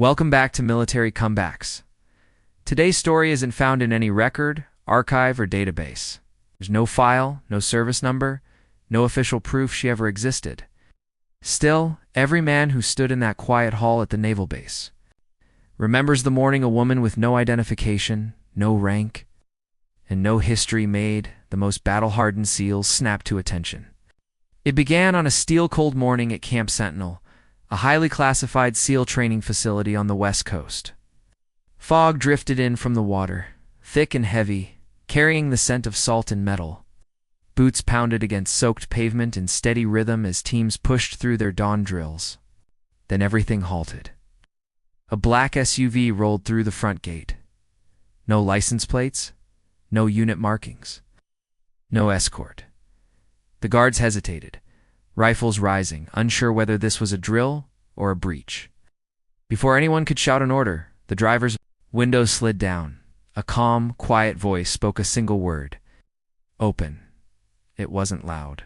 Welcome back to Military Comebacks. Today's story isn't found in any record, archive, or database. There's no file, no service number, no official proof she ever existed. Still, every man who stood in that quiet hall at the naval base remembers the morning a woman with no identification, no rank, and no history made the most battle-hardened SEALs snap to attention. It began on a steel-cold morning at Camp Sentinel, a highly classified SEAL training facility on the West Coast. Fog drifted in from the water, thick and heavy, carrying the scent of salt and metal. Boots pounded against soaked pavement in steady rhythm as teams pushed through their dawn drills. Then everything halted. A black SUV rolled through the front gate. No license plates, no unit markings, no escort. The guards hesitated, rifles rising, unsure whether this was a drill or a breach. Before anyone could shout an order, the driver's window slid down. A calm, quiet voice spoke a single word. Open. It wasn't loud.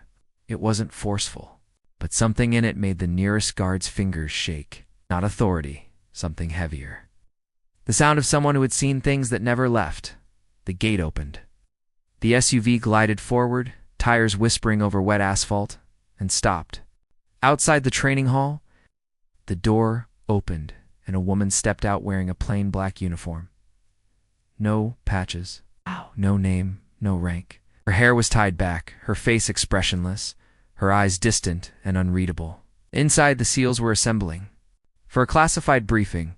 It wasn't forceful. But something in it made the nearest guard's fingers shake. Not authority, something heavier. The sound of someone who had seen things that never left. The gate opened. The SUV glided forward, tires whispering over wet asphalt, and stopped. Outside the training hall, the door opened, and a woman stepped out wearing a plain black uniform. No patches, no name, no rank. Her hair was tied back, her face expressionless, her eyes distant and unreadable. Inside, the SEALs were assembling. For a classified briefing,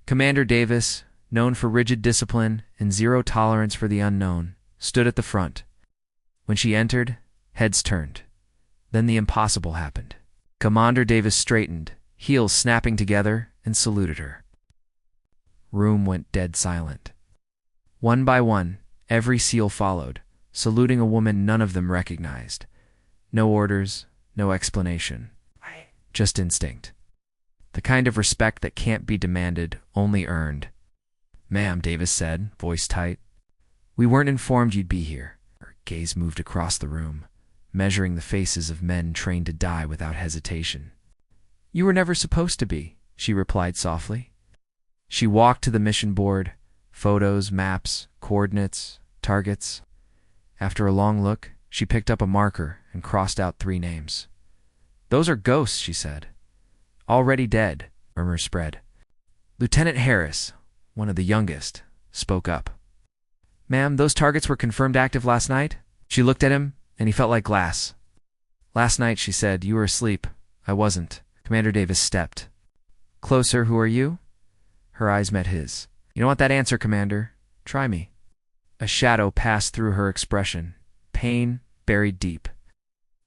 Commander Davis, known for rigid discipline and zero tolerance for the unknown, stood at the front. When she entered, heads turned. Then the impossible happened. Commander Davis straightened, heels snapping together, and saluted her. Room went dead silent. One by one, every SEAL followed, saluting a woman none of them recognized. No orders, no explanation. Just instinct. The kind of respect that can't be demanded, only earned. "Ma'am," Davis said, voice tight. "We weren't informed you'd be here." Her gaze moved across the room, measuring the faces of men trained to die without hesitation. "You were never supposed to be," she replied softly. She walked to the mission board, photos, maps, coordinates, targets. After a long look, she picked up a marker and crossed out 3 names. "Those are ghosts," she said. "Already dead," murmurs spread. Lieutenant Harris, one of the youngest, spoke up. "Ma'am, those targets were confirmed active last night?" She looked at him, and he felt like glass. "Last night," she said, "you were asleep. I wasn't." Commander Davis stepped. "Closer, who are you?" Her eyes met his. "You don't want that answer, Commander. Try me." A shadow passed through her expression, pain buried deep.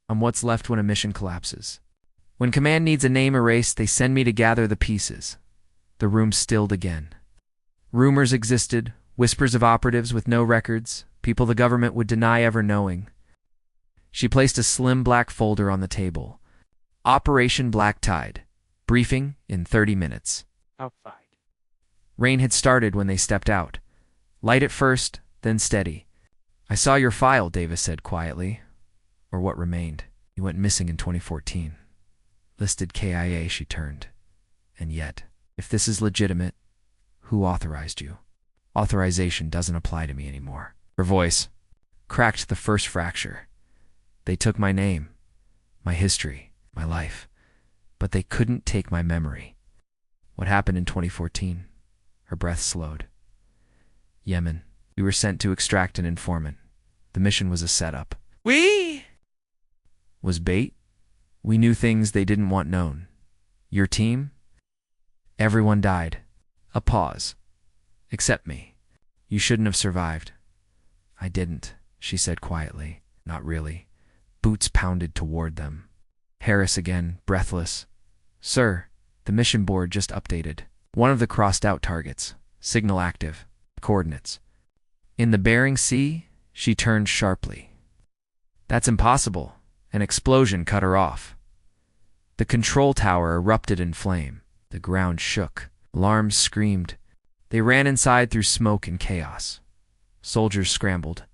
"I'm what's left when a mission collapses. When command needs a name erased, they send me to gather the pieces." The room stilled again. Rumors existed, whispers of operatives with no records, people the government would deny ever knowing. She placed a slim black folder on the table. Operation Black Tide. Briefing in 30 minutes. Outside. Rain had started when they stepped out. Light at first, then steady. "I saw your file," Davis said quietly. "Or what remained. You went missing in 2014. Listed KIA," she turned. "And yet, if this is legitimate, who authorized you? Authorization doesn't apply to me anymore." Her voice cracked the first fracture. "They took my name, my history, my life, but they couldn't take my memory." "What happened in 2014? Her breath slowed. "Yemen. We were sent to extract an informant. The mission was a setup." "We?" "Was bait? We knew things they didn't want known. Your team? Everyone died." A pause. "Except me. You shouldn't have survived." "I didn't," she said quietly. "Not really." Boots pounded toward them. Harris again, breathless. "Sir, the mission board just updated. One of the crossed-out targets. Signal active. Coordinates." "In the Bering Sea?" She turned sharply. "That's impossible." An explosion cut her off. The control tower erupted in flame. The ground shook. Alarms screamed. They ran inside through smoke and chaos. Soldiers scrambled.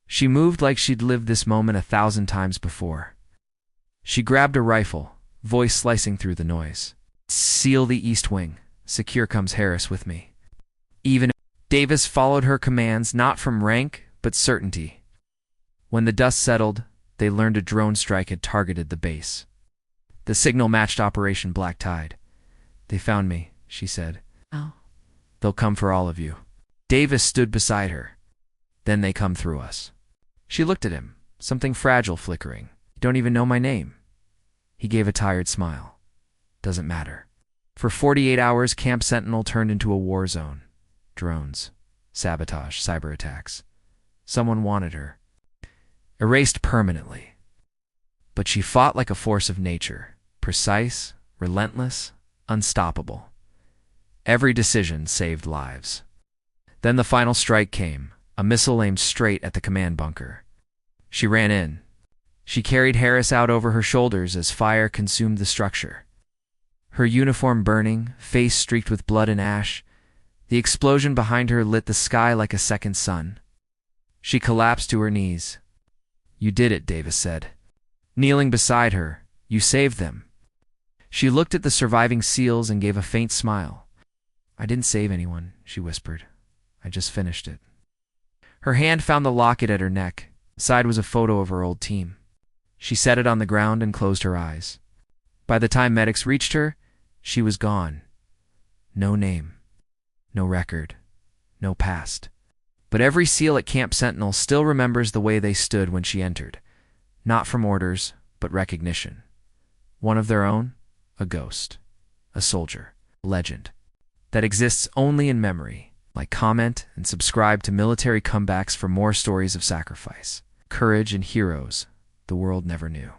She moved like she'd lived this moment 1,000 times before. She grabbed a rifle, voice slicing through the noise. "Seal the east wing. secure comes Harris with me. Even Davis followed her commands not from rank, but certainty. When the dust settled, they learned a drone strike had targeted the base. The signal matched Operation Black Tide. They found me, she said. Oh. They'll come for all of you. Davis stood beside her. Then they come through us. She looked at him, something fragile flickering. You don't even know my name. He gave a tired smile. Doesn't matter. For 48 hours, Camp Sentinel turned into a war zone. Drones, sabotage, cyber attacks. Someone wanted her. Erased permanently. But she fought like a force of nature, precise, relentless, unstoppable. Every decision saved lives. Then the final strike came, a missile aimed straight at the command bunker. She ran in. She carried Harris out over her shoulders as fire consumed the structure. Her uniform burning, face streaked with blood and ash, the explosion behind her lit the sky like a second sun. She collapsed to her knees. You did it, Davis said. Kneeling beside her, you saved them. She looked at the surviving SEALs and gave a faint smile. I didn't save anyone, she whispered. I just finished it. Her hand found the locket at her neck. Inside was a photo of her old team. She set it on the ground and closed her eyes. By the time medics reached her, she was gone. No name, no record, no past. But every SEAL at Camp Sentinel still remembers the way they stood when she entered. Not from orders, but recognition. One of their own, a ghost, a soldier, a legend that exists only in memory. Like, comment, and subscribe to Military Comebacks for more stories of sacrifice, courage, and heroes the world never knew.